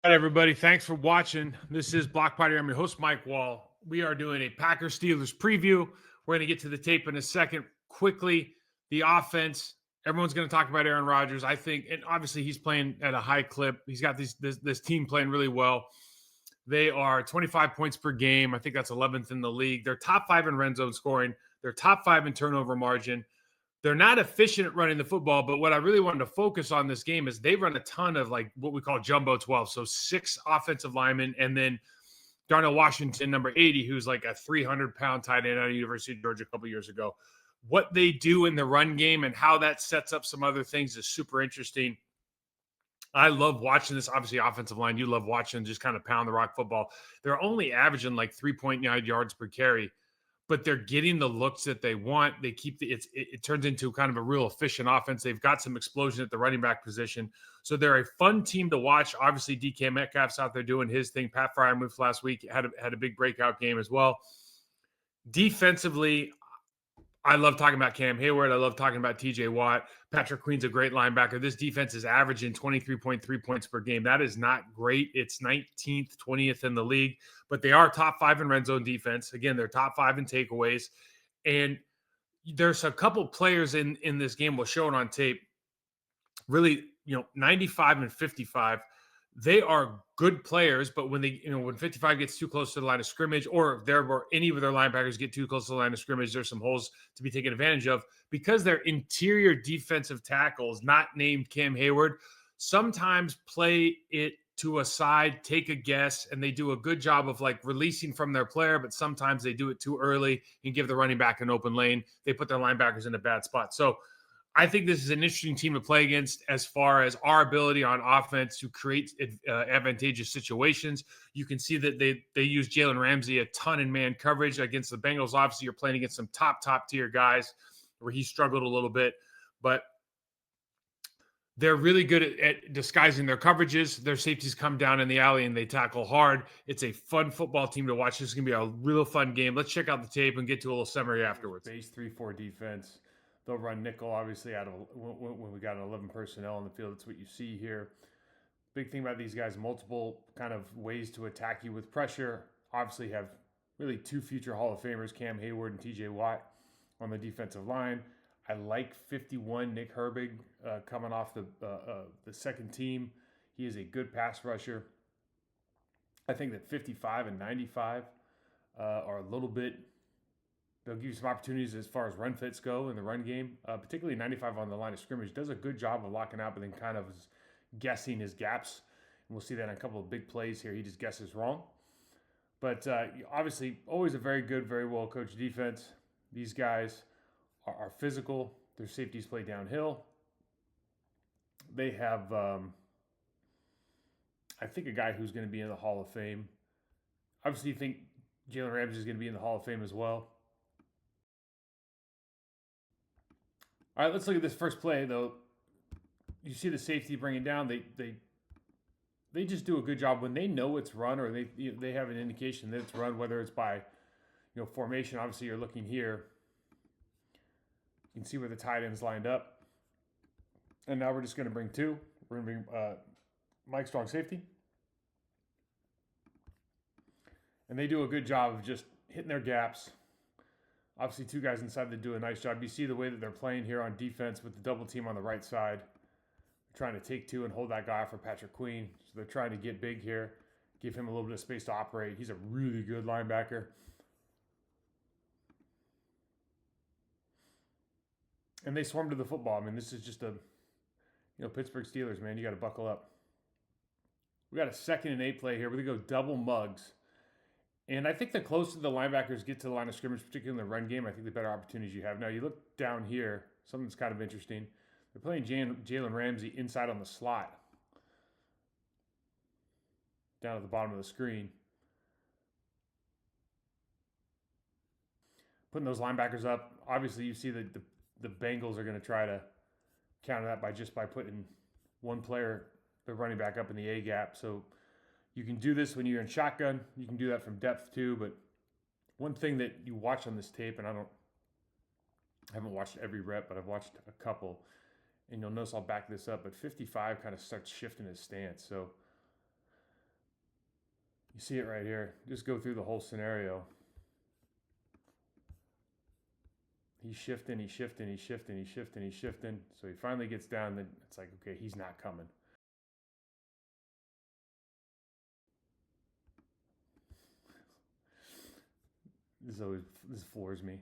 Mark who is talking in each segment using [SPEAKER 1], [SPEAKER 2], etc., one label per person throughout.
[SPEAKER 1] All right, everybody. Thanks for watching. This is Block Party. I'm your host, Mike Wall. We are doing a Packers Steelers preview. We're going to get to the tape in a second. Quickly, the offense. Everyone's going to talk about Aaron Rodgers. I think, and obviously he's playing at a high clip. He's got this team playing really well. They are 25 points per game. I think that's 11th in the league. They're top 5 in red zone scoring. They're top 5 in turnover margin. They're not efficient at running the football, but what I really wanted to focus on this game is they run a ton of like what we call jumbo 12. So 6 offensive linemen, and then Darnell Washington, number 80, who's like a 300-pound tight end out of University of Georgia a couple years ago. What they do in the run game and how that sets up some other things is super interesting. I love watching this. Obviously, offensive line, you love watching just kind of pound the rock football. They're only averaging like 3.9 yards per carry, but they're getting the looks that they want. They keep it turns into kind of a real efficient offense. They've got some explosion at the running back position. So they're a fun team to watch. Obviously, DK Metcalf's out there doing his thing. Pat Freiermuth last week had a big breakout game as well. Defensively, I love talking about Cam Hayward. I love talking about TJ Watt. Patrick Queen's a great linebacker. This defense is averaging 23.3 points per game. That is not great. It's 19th, 20th in the league, but they are top 5 in red zone defense. Again, they're top 5 in takeaways. And there's a couple players in this game, we'll show it on tape, really, 95 and 55. They are good players, but when when 55 gets too close to the line of scrimmage, or any of their linebackers get too close to the line of scrimmage, there's some holes to be taken advantage of because they're interior defensive tackles, not named Cam Hayward. Sometimes play it to a side, take a guess, and they do a good job of like releasing from their player, but sometimes they do it too early and give the running back an open lane. They put their linebackers in a bad spot. So I think this is an interesting team to play against as far as our ability on offense to create advantageous situations. You can see that they use Jalen Ramsey a ton in man coverage against the Bengals. Obviously, you're playing against some top tier guys where he struggled a little bit, but they're really good at disguising their coverages. Their safeties come down in the alley and they tackle hard. It's a fun football team to watch. This is going to be a real fun game. Let's check out the tape and get to a little summary afterwards.
[SPEAKER 2] Base 3-4 defense. They'll run nickel, obviously, out of when we got an 11 personnel on the field. That's what you see here. Big thing about these guys, multiple kind of ways to attack you with pressure. Obviously have really 2 future Hall of Famers, Cam Hayward and TJ Watt, on the defensive line. I like 51, Nick Herbig, coming off the second team. He is a good pass rusher. I think that 55 and 95 are a little bit. They'll give you some opportunities as far as run fits go in the run game, particularly 95 on the line of scrimmage. Does a good job of locking out, but then kind of is guessing his gaps. And we'll see that in a couple of big plays here. He just guesses wrong. But obviously, always a very good, very well coached defense. These guys are physical. Their safeties play downhill. They have, I think, a guy who's going to be in the Hall of Fame. Obviously, you think Jalen Ramsey is going to be in the Hall of Fame as well. All right, let's look at this first play, though. You see the safety bringing down. They just do a good job when they know it's run, or they have an indication that it's run, whether it's by formation. Obviously, you're looking here. You can see where the tight end's lined up. And now we're just going to bring 2. We're going to bring Mike Strong safety. And they do a good job of just hitting their gaps. Obviously, 2 guys inside that do a nice job. You see the way that they're playing here on defense with the double team on the right side. They're trying to take 2 and hold that guy for Patrick Queen. So they're trying to get big here, give him a little bit of space to operate. He's a really good linebacker. And they swarm to the football. I mean, this is just Pittsburgh Steelers, man. You got to buckle up. We got a 2nd and 8 play here. We're going to go double mugs. And I think the closer the linebackers get to the line of scrimmage, particularly in the run game, I think the better opportunities you have. Now, you look down here, something's kind of interesting. They're playing Jalen Ramsey inside on the slot, down at the bottom of the screen. Putting those linebackers up. Obviously, you see that the Bengals are going to try to counter that by putting one player, the running back, up in the A gap. So you can do this when you're in shotgun. You can do that from depth too. But one thing that you watch on this tape, and I haven't watched every rep, but I've watched a couple, and you'll notice I'll back this up, but 55 kind of starts shifting his stance. So You see it right here. Just go through the whole scenario. He's shifting, he's shifting, he's shifting, he's shifting, he's shifting. So he finally gets down, then it's like, okay, he's not coming. This floors me.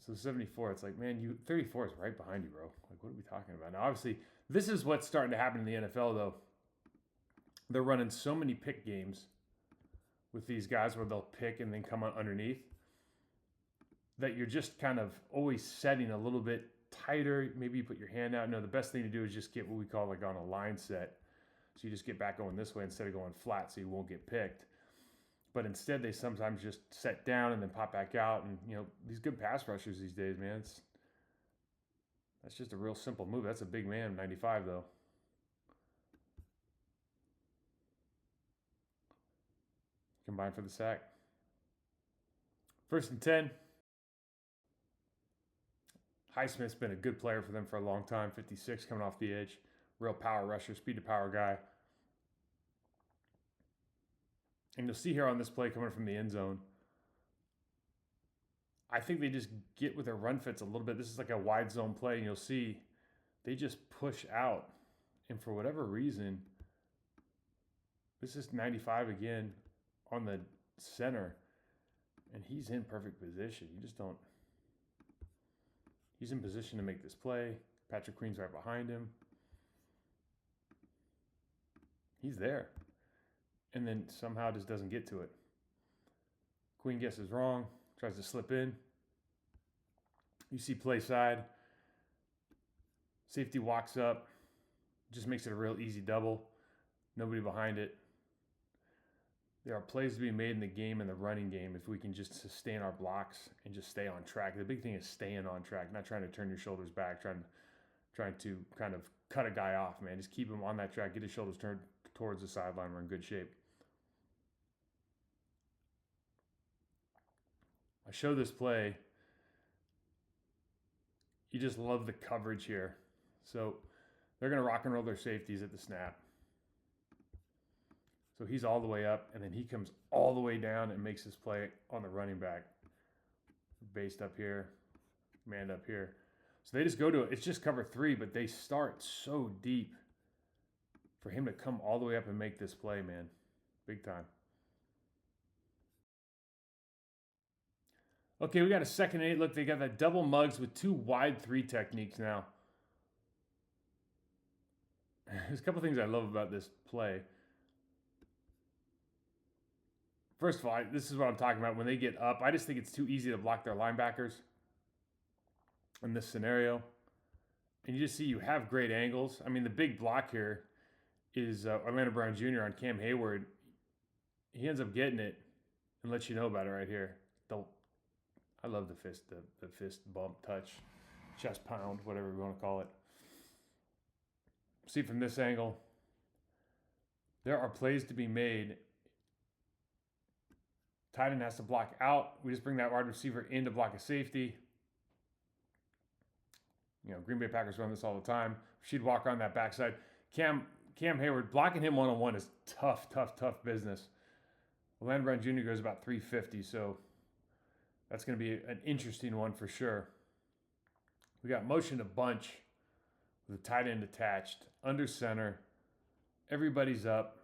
[SPEAKER 2] So 74, it's like, man, 34 is right behind you, bro. Like, what are we talking about? Now, obviously, this is what's starting to happen in the NFL, though. They're running so many pick games with these guys where they'll pick and then come on underneath that you're just kind of always setting a little bit tighter. Maybe you put your hand out. No, the best thing to do is just get what we call like on a line set. So you just get back going this way instead of going flat so you won't get picked. But instead, they sometimes just set down and then pop back out. And, you know, these good pass rushers these days, man, that's just a real simple move. That's a big man, 95, though. Combine for the sack. 1st and 10. Highsmith's been a good player for them for a long time. 56 coming off the edge. Real power rusher, speed to power guy. And you'll see here on this play coming from the end zone, I think they just get with their run fits a little bit. This is like a wide zone play, and you'll see they just push out. And for whatever reason, this is 95 again on the center, and he's in perfect position. You just don't. He's in position to make this play. Patrick Queen's right behind him. He's there. And then somehow just doesn't get to it. Queen guesses wrong, tries to slip in. You see play side. Safety walks up, just makes it a real easy double. Nobody behind it. There are plays to be made in the game, in the running game, if we can just sustain our blocks and just stay on track. The big thing is staying on track, not trying to turn your shoulders back, trying to kind of cut a guy off, man. Just keep him on that track, get his shoulders turned towards the sideline. We're in good shape. I show this play. You just love the coverage here. So they're going to rock and roll their safeties at the snap. So he's all the way up, and then he comes all the way down and makes his play on the running back. Based up here, manned up here. So they just go to it. It's just cover 3, but they start so deep for him to come all the way up and make this play, man. Big time. Okay, we got a 2nd and 8. Look, they got that double mugs with 2 wide 3 techniques now. There's a couple things I love about this play. First of all, this is what I'm talking about. When they get up, I just think it's too easy to block their linebackers in this scenario. And you just see you have great angles. I mean, the big block here is Orlando Brown Jr. on Cam Hayward. He ends up getting it and lets you know about it right here. I love the fist bump, touch, chest pound, whatever you want to call it. See from this angle, there are plays to be made. Tight end has to block out. We just bring that wide receiver in to block a safety. You know, Green Bay Packers run this all the time. She'd walk on that backside. Cam Hayward, blocking him one-on-one is tough business. Orlando Brown Jr. goes about 350, so that's going to be an interesting one for sure. We got motion to bunch with a tight end attached, under center. Everybody's up.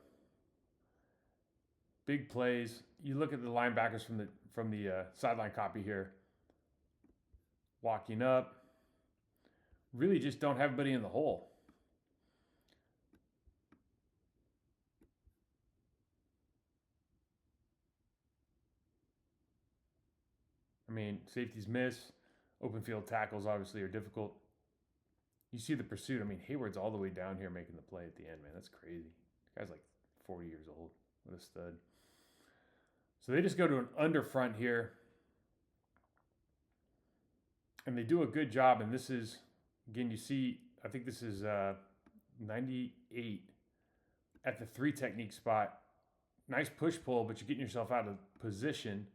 [SPEAKER 2] Big plays. You look at the linebackers from the sideline copy here. Walking up. Really just don't have everybody in the hole. I mean, safeties miss. Open field tackles obviously are difficult. You see the pursuit. I mean, Hayward's all the way down here making the play at the end, man. That's crazy. The guy's like 40 years old. What a stud. So they just go to an under front here. And they do a good job. And this is, again, you see, I think this is 98 at the 3 technique spot. Nice push-pull, but you're getting yourself out of position.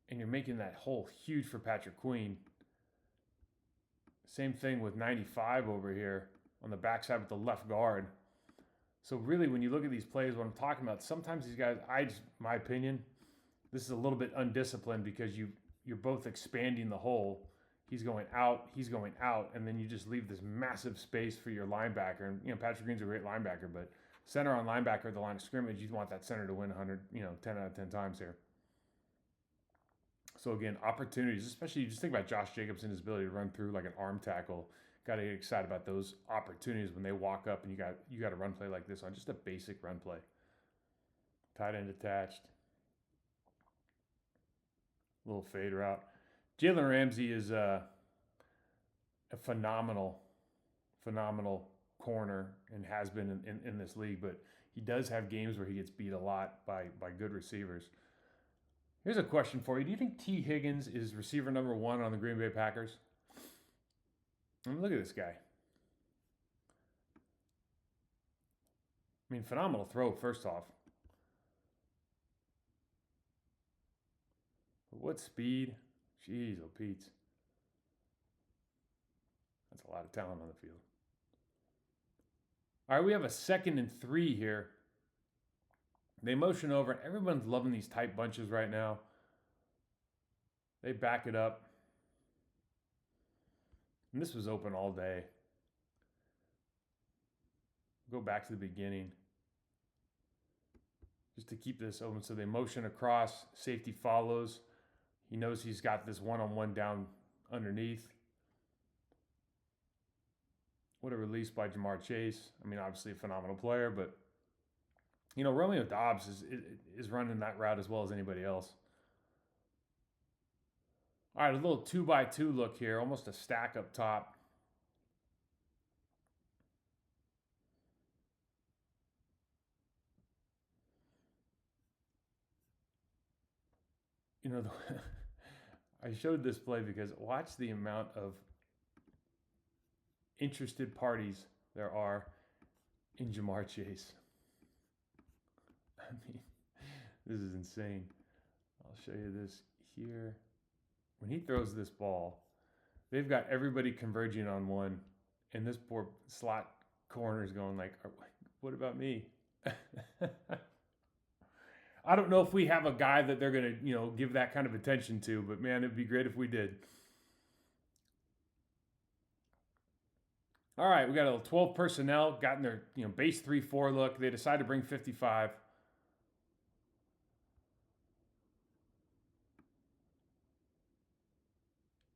[SPEAKER 2] And you're making that hole huge for Patrick Queen. Same thing with 95 over here on the backside with the left guard. So really, when you look at these plays, what I'm talking about, sometimes these guys, my opinion, this is a little bit undisciplined because you're both expanding the hole. He's going out, and then you just leave this massive space for your linebacker. And Patrick Green's a great linebacker, but center on linebacker at the line of scrimmage, you want that center to win 100, 10 out of 10 times here. So again, opportunities, especially you just think about Josh Jacobs and his ability to run through like an arm tackle. Got to get excited about those opportunities when they walk up and you got a run play like this on just a basic run play. Tight end attached. Little fade route. Jalen Ramsey is a phenomenal corner and has been in this league, but he does have games where he gets beat a lot by good receivers. Here's a question for you. Do you think T. Higgins is receiver number 1 on the Green Bay Packers? I mean, look at this guy. I mean, phenomenal throw, first off. But what speed? Jeez, oh Pete. That's a lot of talent on the field. All right, we have a 2nd and 3 here. They motion over, and everyone's loving these tight bunches right now. They back it up. And this was open all day. Go back to the beginning. Just to keep this open. So they motion across. Safety follows. He knows he's got this one-on-one down underneath. What a release by Jamar Chase. I mean, obviously a phenomenal player, but Romeo Doubs is running that route as well as anybody else. All right, a little 2x2 look here, almost a stack up top. I showed this play because watch the amount of interested parties there are in Jamar Chase. I mean, this is insane. I'll show you this here. When he throws this ball, they've got everybody converging on one, and this poor slot corner is going like, what about me? I don't know if we have a guy that they're going to, give that kind of attention to, but man, it'd be great if we did. All right, we got a 12 personnel, gotten their, base 3-4 look. They decide to bring 55.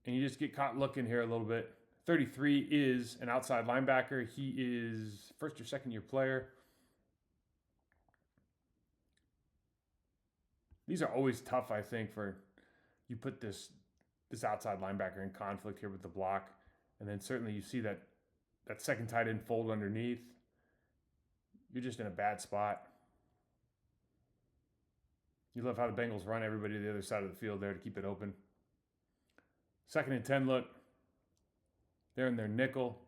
[SPEAKER 2] And you just get caught looking here a little bit. 33 is an outside linebacker. He is first or second year player. These are always tough, I think, for you put this outside linebacker in conflict here with the block. And then certainly you see that second tight end fold underneath. You're just in a bad spot. You love how the Bengals run everybody to the other side of the field there to keep it open. 2nd and 10 look. They're in their nickel.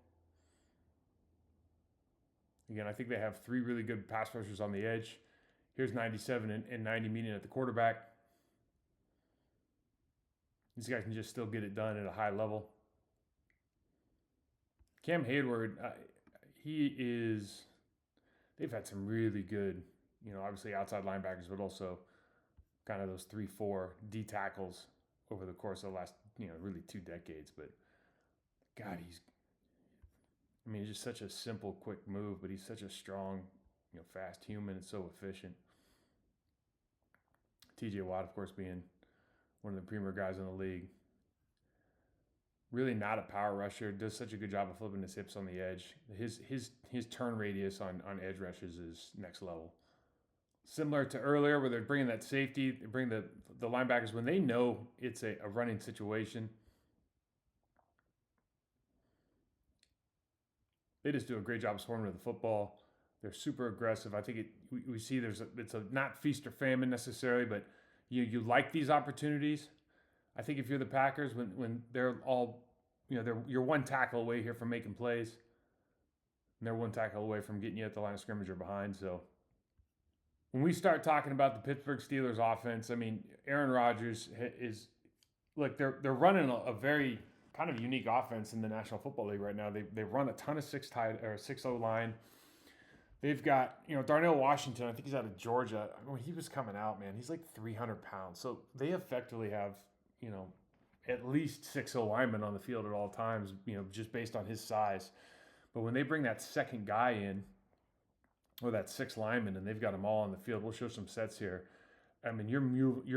[SPEAKER 2] Again, I think they have 3 really good pass rushers on the edge. Here's 97 and 90 meeting at the quarterback. These guys can just still get it done at a high level. Cam Hayward, they've had some really good, obviously outside linebackers, but also kind of those 3-4 D tackles over the course of the last, really 2 decades. But God, he's just such a simple, quick move, but he's such a strong, fast human and so efficient. TJ Watt, of course, being one of the premier guys in the league. Really not a power rusher. Does such a good job of flipping his hips on the edge. His turn radius on edge rushes is next level. Similar to earlier where they're bringing that safety, they bring the linebackers when they know it's a running situation. They just do a great job of swarming to the football. They're super aggressive. I think we see it's a not feast or famine necessarily, but you like these opportunities. I think if you're the Packers, when they're all, you're one tackle away here from making plays, and they're one tackle away from getting you at the line of scrimmage or behind. So when we start talking about the Pittsburgh Steelers offense, Aaron Rodgers is, look, they're running a very kind of unique offense in the National Football League right now. They run a ton of 6 O line. They've got, Darnell Washington. I think he's out of Georgia. When he was coming out, man, he's like 300 pounds. So they effectively have, you know, at least 6 linemen on the field at all times, just based on his size. But when they bring that second guy in, or that 6 lineman, and they've got them all on the field, we'll show some sets here. I mean, you're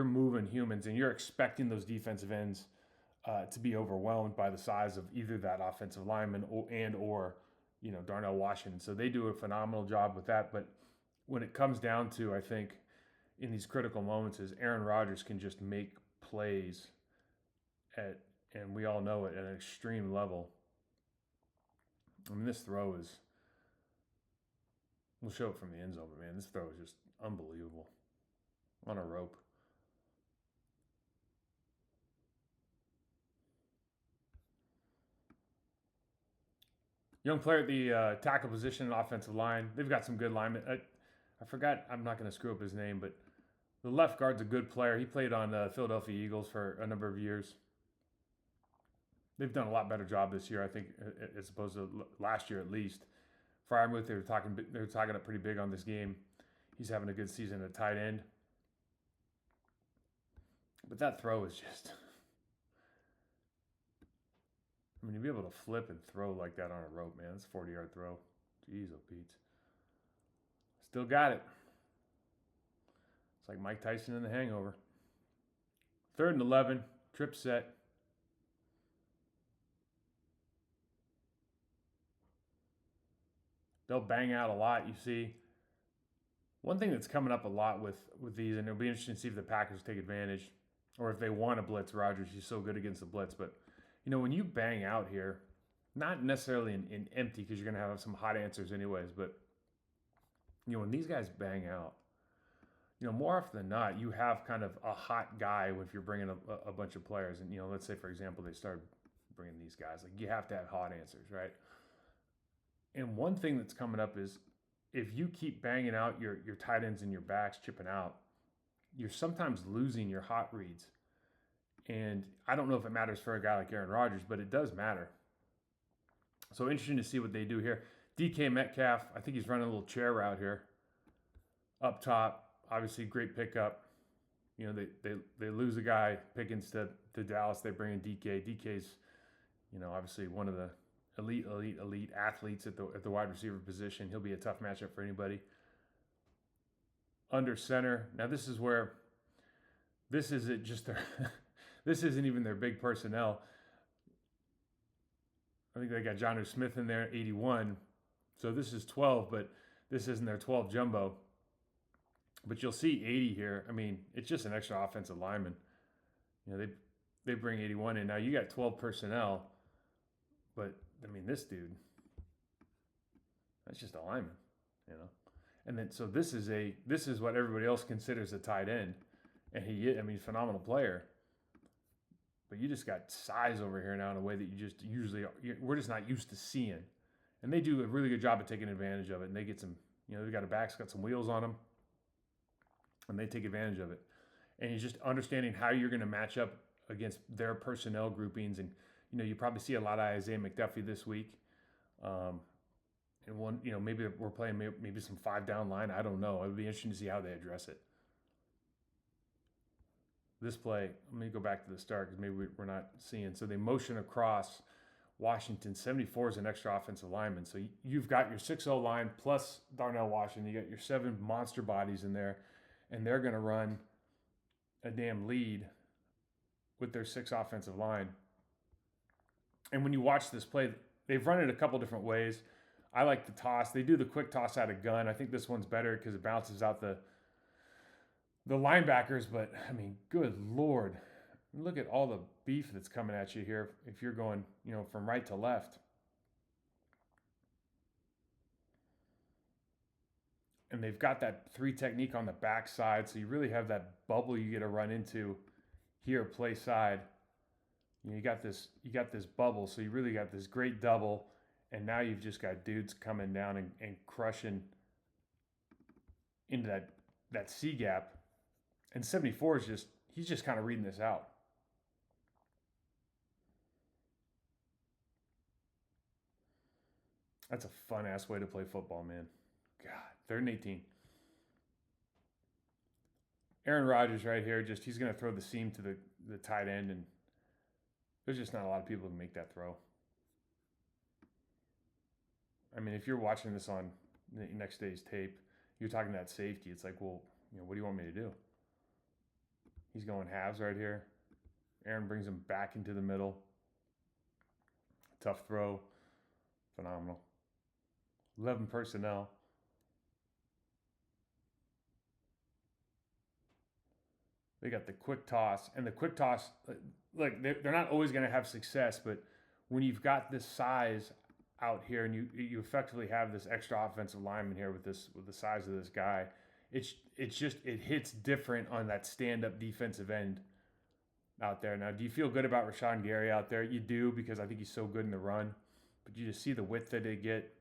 [SPEAKER 2] moving humans, and you're expecting those defensive ends to be overwhelmed by the size of either that offensive lineman or Darnell Washington. So they do a phenomenal job with that. But when it comes down to, I think, in these critical moments, is Aaron Rodgers can just make plays and we all know it, at an extreme level. I mean, this throw is, we'll show it from the end zone, but man, this throw is just unbelievable on a rope. Young player at the tackle position and offensive line. They've got some good linemen. I forgot, I'm not going to screw up his name, but the left guard's a good player. He played on the Philadelphia Eagles for a number of years. They've done a lot better job this year, I think, as opposed to last year at least. Freiermuth, they were talking up pretty big on this game. He's having a good season at tight end. But that throw is just, I mean, to be able to flip and throw like that on a rope, man, it's a 40-yard throw. Jeez, oh Pete. Still got it. It's like Mike Tyson in The Hangover. 3rd and 11, trip set. They'll bang out a lot, you see. One thing that's coming up a lot with these, and it'll be interesting to see if the Packers take advantage or if they want to blitz Rodgers. He's so good against the blitz. But, when you bang out here, not necessarily in empty because you're going to have some hot answers anyways, but, when these guys bang out, more often than not, you have kind of a hot guy if you're bringing a bunch of players. And, let's say, for example, they start bringing these guys. Like, you have to have hot answers, right? And one thing that's coming up is if you keep banging out your tight ends and your backs chipping out, you're sometimes losing your hot reads. And I don't know if it matters for a guy like Aaron Rodgers, but it does matter. So interesting to see what they do here. DK Metcalf, I think he's running a little chair route here. Up top, obviously great pickup. They lose a guy, Pickens to Dallas. They bring in DK. DK's, obviously one of the elite athletes at the wide receiver position. He'll be a tough matchup for anybody. Under center. Now this is where this isn't just their this isn't even their big personnel. I think they got Jonnu Smith in there, 81. So this is 12, but this isn't their 12 jumbo. But you'll see 80 here. I mean, it's just an extra offensive lineman. They bring 81 in. Now you got 12 personnel, but I mean, this dude, that's just a lineman, And then, so this is what everybody else considers a tight end. And phenomenal player. But you just got size over here now in a way that you just we're just not used to seeing. And they do a really good job of taking advantage of it. And they get some, they've got a back's got some wheels on them. And they take advantage of it. And you're just understanding how you're going to match up against their personnel groupings. And, you probably see a lot of Isaiah McDuffie this week. And one, maybe we're playing maybe some 5-down line. I don't know. It would be interesting to see how they address it. This play, let me go back to the start because maybe we're not seeing. So they motion across Washington. 74 is an extra offensive lineman. So you've got your 6-0 line plus Darnell Washington. You got your 7 monster bodies in there. And they're going to run a damn lead with their 6 offensive line. And when you watch this play, they've run it a couple different ways. I like the toss. They do the quick toss out of gun. I think this one's better because it bounces out the linebackers. But, I mean, good Lord. Look at all the beef that's coming at you here if you're going, from right to left. And they've got that 3 technique on the backside, so you really have that bubble you get to run into here, play side. You got this bubble, so you really got this great double, and now you've just got dudes coming down and crushing into that C gap. And 74 is he's just kind of reading this out. That's a fun ass way to play football, man. God, 3rd and 18. Aaron Rodgers right here, he's going to throw the seam to the tight end, and there's just not a lot of people who make that throw. I mean, if you're watching this on the next day's tape, you're talking that safety. It's like, well, what do you want me to do? He's going halves right here. Aaron brings him back into the middle. Tough throw. Phenomenal. 11 personnel. They got the quick toss. And the quick toss, look, they're not always going to have success, but when you've got this size out here and you effectively have this extra offensive lineman here with the size of this guy, it hits different on that stand-up defensive end out there. Now, do you feel good about Rashawn Gary out there? You do, because I think he's so good in the run. But you just see the width that they get.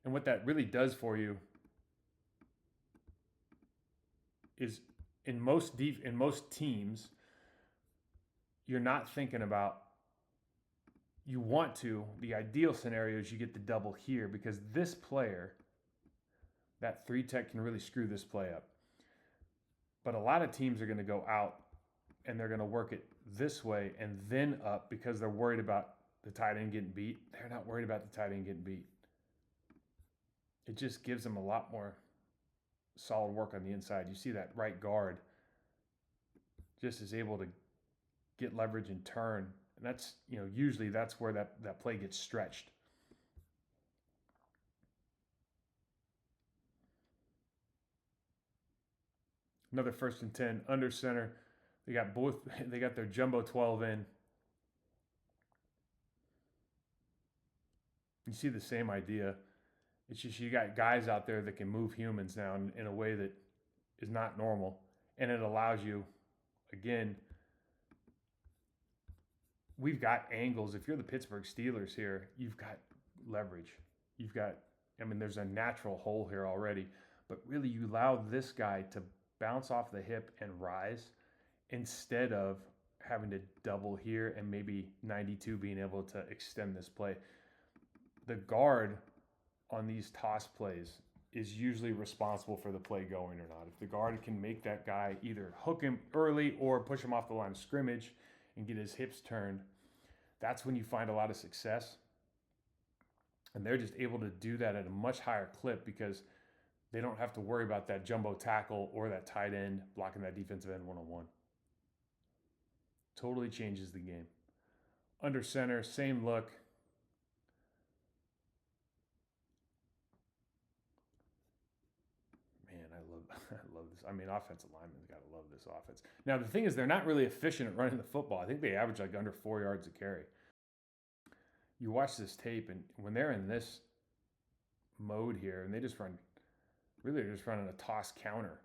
[SPEAKER 2] And what that really does for you is in most teams, you're not thinking about, the ideal scenario is you get the double here, because this player, that 3 tech, can really screw this play up. But a lot of teams are going to go out and they're going to work it this way and then up because they're worried about the tight end getting beat. They're not worried about the tight end getting beat. It just gives them a lot more solid work on the inside. You see that right guard just is able to get leverage and turn. And that's, usually that's where that play gets stretched. Another 1st and 10 under center. They got their jumbo 12 in. You see the same idea. It's just you got guys out there that can move humans now in a way that is not normal. And it allows you, again, we've got angles. If you're the Pittsburgh Steelers here, you've got leverage. There's a natural hole here already. But really, you allow this guy to bounce off the hip and rise instead of having to double here and maybe 92 being able to extend this play. The guard on these toss plays is usually responsible for the play going or not. If the guard can make that guy either hook him early or push him off the line of scrimmage and get his hips turned, that's when you find a lot of success. And they're just able to do that at a much higher clip because they don't have to worry about that jumbo tackle or that tight end blocking that defensive end one-on-one. Totally changes the game. Under center, same look. Man, I love this. Offensive linemen's got to love this offense. Now, the thing is, they're not really efficient at running the football. I think they average like under 4 yards a carry. You watch this tape, and when they're in this mode here, and they're just running a toss counter.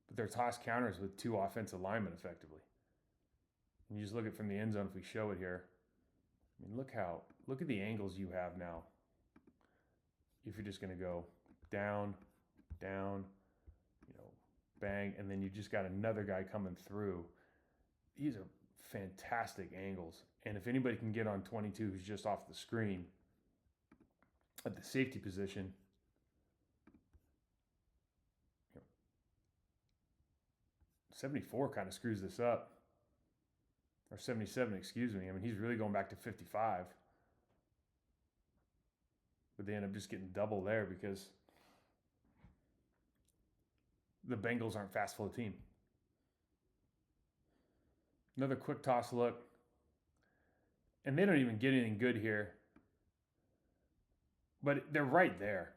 [SPEAKER 2] But they're toss counters with 2 offensive linemen effectively. And you just look at it from the end zone if we show it here. Look at the angles you have now. If you're just going to go down, bang, and then you just got another guy coming through. These are fantastic angles. And if anybody can get on 22 who's just off the screen at the safety position, 74 kind of screws this up. Or 77, excuse me. He's really going back to 55. But they end up just getting double there because the Bengals aren't fast full of team. Another quick toss look. And they don't even get anything good here. But they're right there.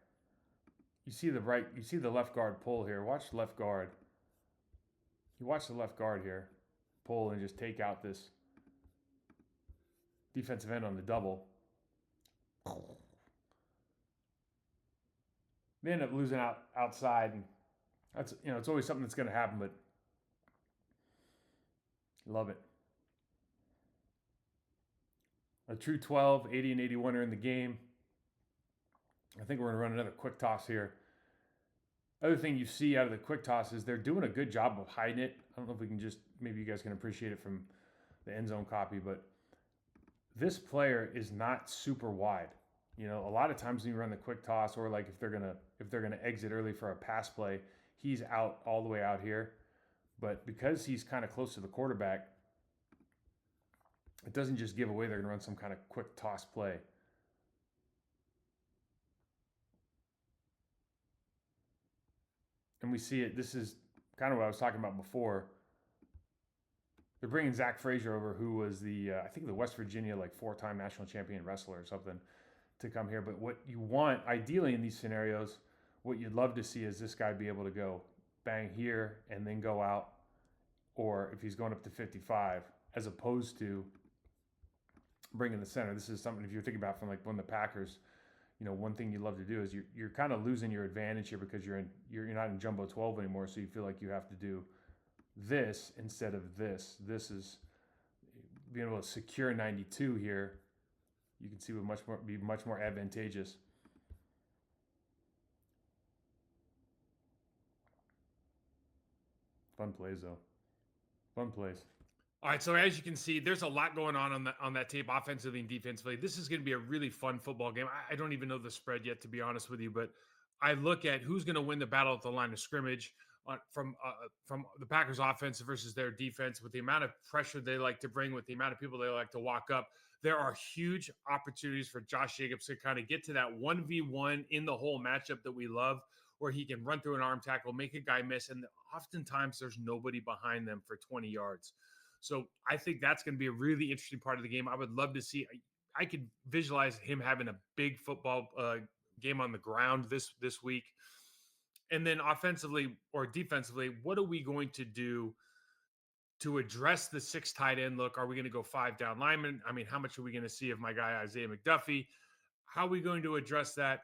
[SPEAKER 2] You see the left guard pull here. Watch left guard. You watch the left guard here pull and just take out this defensive end on the double. They end up losing outside, and that's it's always something that's going to happen, but love it. A true 12, 80 and 81 are in the game. I think we're going to run another quick toss here. Other thing you see out of the quick toss is they're doing a good job of hiding it. I don't know if we can maybe you guys can appreciate it from the end zone copy, but this player is not super wide. You know, a lot of times when you run the quick toss, or like if they're gonna exit early for a pass play, he's out all the way out here. But because he's kind of close to the quarterback, it doesn't just give away they're gonna run some kind of quick toss play. And we see it. This is kind of what I was talking about before. They're bringing Zach Frazier over, who was the I think the West Virginia like 4-time national champion wrestler or something, to come here. But what you want ideally in these scenarios, what you'd love to see is this guy be able to go bang here and then go out, or if he's going up to 55, as opposed to bringing the center. This is something if you're thinking about from like when the Packers, you know, one thing you love to do is you're kind of losing your advantage here because you're not in jumbo 12 anymore, so you feel like you have to do this instead of this. This is being able to secure 92 here. You can see would be much more advantageous. Fun plays though. Fun plays.
[SPEAKER 1] All right, so as you can see, there's a lot going on that tape, offensively and defensively. This is going to be a really fun football game. I don't even know the spread yet, to be honest with you, but I look at who's going to win the battle at the line of scrimmage from the Packers' offense versus their defense. With the amount of pressure they like to bring, with the amount of people they like to walk up, there are huge opportunities for Josh Jacobs to kind of get to that 1v1 in the whole matchup that we love, where he can run through an arm tackle, make a guy miss, and oftentimes there's nobody behind them for 20 yards. So I think that's going to be a really interesting part of the game. I would love to see. I could visualize him having a big football game on the ground this week. And then offensively or defensively, what are we going to do to address the 6 tight end look? Are we going to go 5 down linemen? I mean, how much are we going to see of my guy Isaiah McDuffie? How are we going to address that?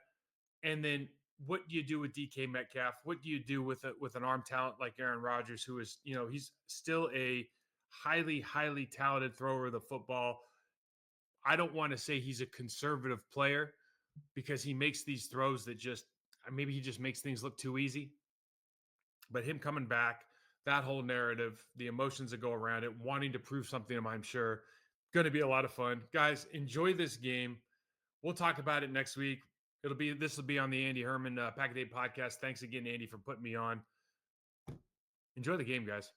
[SPEAKER 1] And then what do you do with DK Metcalf? What do you do with an arm talent like Aaron Rodgers, who is, you know, he's still a highly talented thrower of the football. I don't want to say he's a conservative player because he makes these throws that just maybe he just makes things look too easy. But him coming back, that whole narrative, the emotions that go around it, wanting to prove something to him, I'm sure, going to be a lot of fun. Guys, enjoy this game. We'll talk about it next week. This will be on the Andy Herman Pack a Day podcast. Thanks again, Andy, for putting me on. Enjoy the game, guys.